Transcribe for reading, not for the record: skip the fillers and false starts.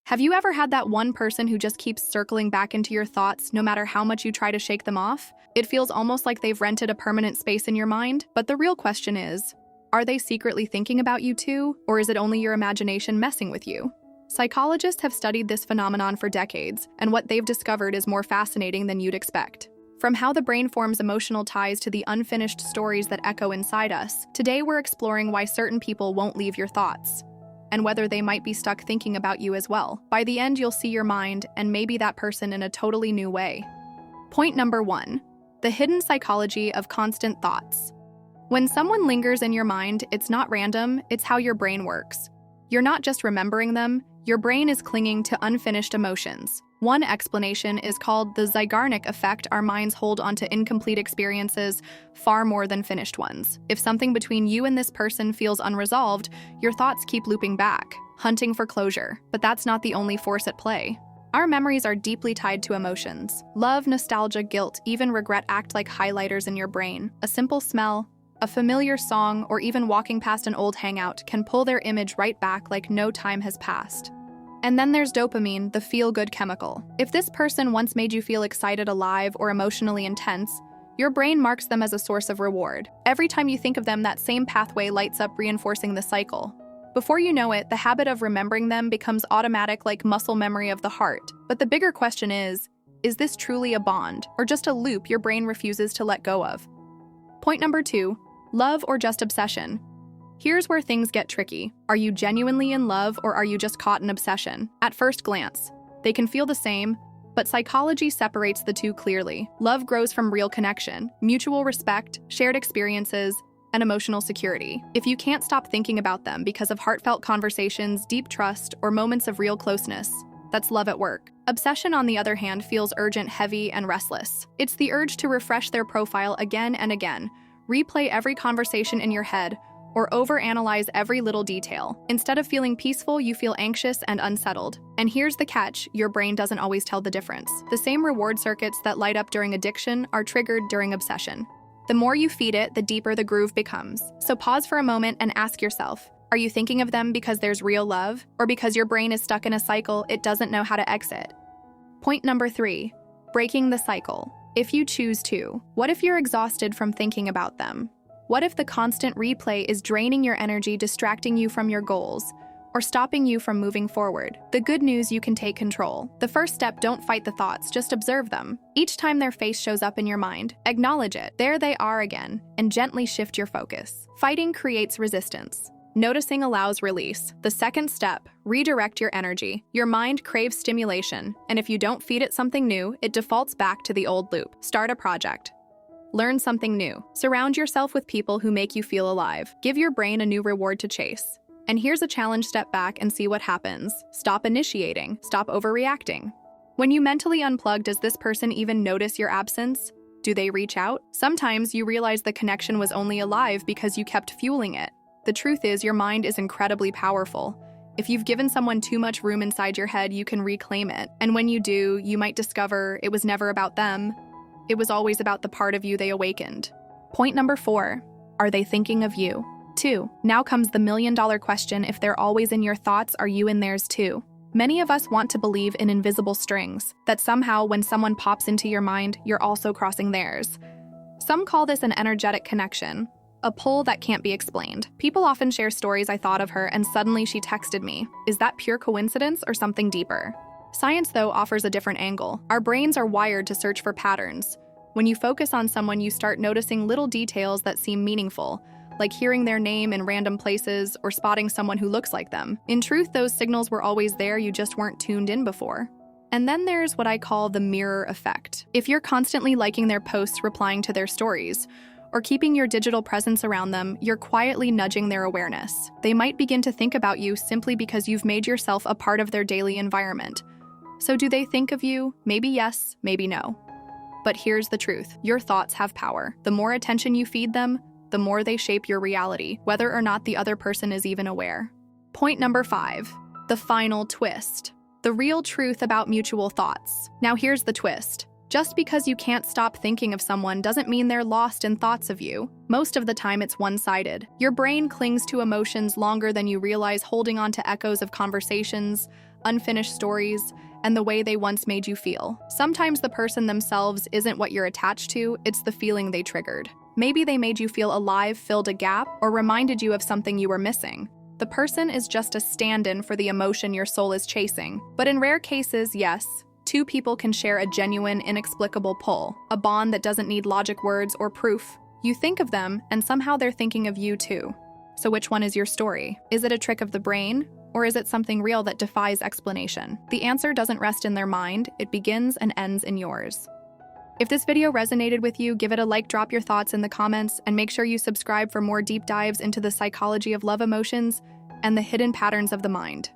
Have you ever had that one person who just keeps circling back into your thoughts no matter how much you try to shake them off? It feels almost like they've rented a permanent space in your mind, but the real question is, are they secretly thinking about you too, or is it only your imagination messing with you? Psychologists have studied this phenomenon for decades, and what they've discovered is more fascinating than you'd expect. From how the brain forms emotional ties to the unfinished stories that echo inside us, today we're exploring why certain people won't leave your thoughts, and whether they might be stuck thinking about you as well. By the end, you'll see your mind and maybe that person in a totally new way. Point number 1. The hidden psychology of constant thoughts. When someone lingers in your mind, it's not random, it's how your brain works. You're not just remembering them, your brain is clinging to unfinished emotions. One explanation is called the Zeigarnik effect. Our minds hold onto incomplete experiences far more than finished ones. If something between you and this person feels unresolved, your thoughts keep looping back, hunting for closure. But that's not the only force at play. Our memories are deeply tied to emotions. Love, nostalgia, guilt, even regret act like highlighters in your brain. A simple smell, a familiar song, or even walking past an old hangout can pull their image right back like no time has passed. And then there's dopamine, the feel-good chemical. If this person once made you feel excited, alive, or emotionally intense, your brain marks them as a source of reward. Every time you think of them, that same pathway lights up, reinforcing the cycle. Before you know it, the habit of remembering them becomes automatic, like muscle memory of the heart. But the bigger question is this truly a bond, or just a loop your brain refuses to let go of? Point number 2, love or just obsession. Here's where things get tricky. Are you genuinely in love, or are you just caught in obsession? At first glance, they can feel the same, but psychology separates the two clearly. Love grows from real connection, mutual respect, shared experiences, and emotional security. If you can't stop thinking about them because of heartfelt conversations, deep trust, or moments of real closeness, that's love at work. Obsession, on the other hand, feels urgent, heavy, and restless. It's the urge to refresh their profile again and again, replay every conversation in your head, or overanalyze every little detail. Instead of feeling peaceful, you feel anxious and unsettled. And here's the catch, your brain doesn't always tell the difference. The same reward circuits that light up during addiction are triggered during obsession. The more you feed it, the deeper the groove becomes. So pause for a moment and ask yourself, are you thinking of them because there's real love, or because your brain is stuck in a cycle it doesn't know how to exit? Point number 3, breaking the cycle. If you choose to, what if you're exhausted from thinking about them? What if the constant replay is draining your energy, distracting you from your goals, or stopping you from moving forward? The good news, you can take control. The first step, don't fight the thoughts, just observe them. Each time their face shows up in your mind, acknowledge it. There they are again, and gently shift your focus. Fighting creates resistance. Noticing allows release. The second step, redirect your energy. Your mind craves stimulation, and if you don't feed it something new, it defaults back to the old loop. Start a project. Learn something new. Surround yourself with people who make you feel alive. Give your brain a new reward to chase. And here's a challenge, step back and see what happens. Stop initiating. Stop overreacting. When you mentally unplug, does this person even notice your absence? Do they reach out? Sometimes you realize the connection was only alive because you kept fueling it. The truth is, your mind is incredibly powerful. If you've given someone too much room inside your head, you can reclaim it. And when you do, you might discover it was never about them. It was always about the part of you they awakened. Point number 4, are they thinking of you? 2, now comes the million-dollar question. If they're always in your thoughts, are you in theirs too? Many of us want to believe in invisible strings, that somehow when someone pops into your mind, you're also crossing theirs. Some call this an energetic connection, a pull that can't be explained. People often share stories, I thought of her and suddenly she texted me. Is that pure coincidence or something deeper? Science, though, offers a different angle. Our brains are wired to search for patterns. When you focus on someone, you start noticing little details that seem meaningful, like hearing their name in random places or spotting someone who looks like them. In truth, those signals were always there, you just weren't tuned in before. And then there's what I call the mirror effect. If you're constantly liking their posts, replying to their stories, or keeping your digital presence around them, you're quietly nudging their awareness. They might begin to think about you simply because you've made yourself a part of their daily environment. So do they think of you? Maybe yes, maybe no. But here's the truth. Your thoughts have power. The more attention you feed them, the more they shape your reality, whether or not the other person is even aware. Point number 5, the final twist. The real truth about mutual thoughts. Now here's the twist. Just because you can't stop thinking of someone doesn't mean they're lost in thoughts of you. Most of the time it's one-sided. Your brain clings to emotions longer than you realize, holding on to echoes of conversations, unfinished stories, and the way they once made you feel. Sometimes the person themselves isn't what you're attached to, it's the feeling they triggered. Maybe they made you feel alive, filled a gap, or reminded you of something you were missing. The person is just a stand-in for the emotion your soul is chasing. But in rare cases, yes, two people can share a genuine, inexplicable pull, a bond that doesn't need logic, words, or proof. You think of them, and somehow they're thinking of you too. So which one is your story? Is it a trick of the brain? Or is it something real that defies explanation? The answer doesn't rest in their mind, it begins and ends in yours. If this video resonated with you, give it a like, drop your thoughts in the comments, and make sure you subscribe for more deep dives into the psychology of love, emotions, and the hidden patterns of the mind.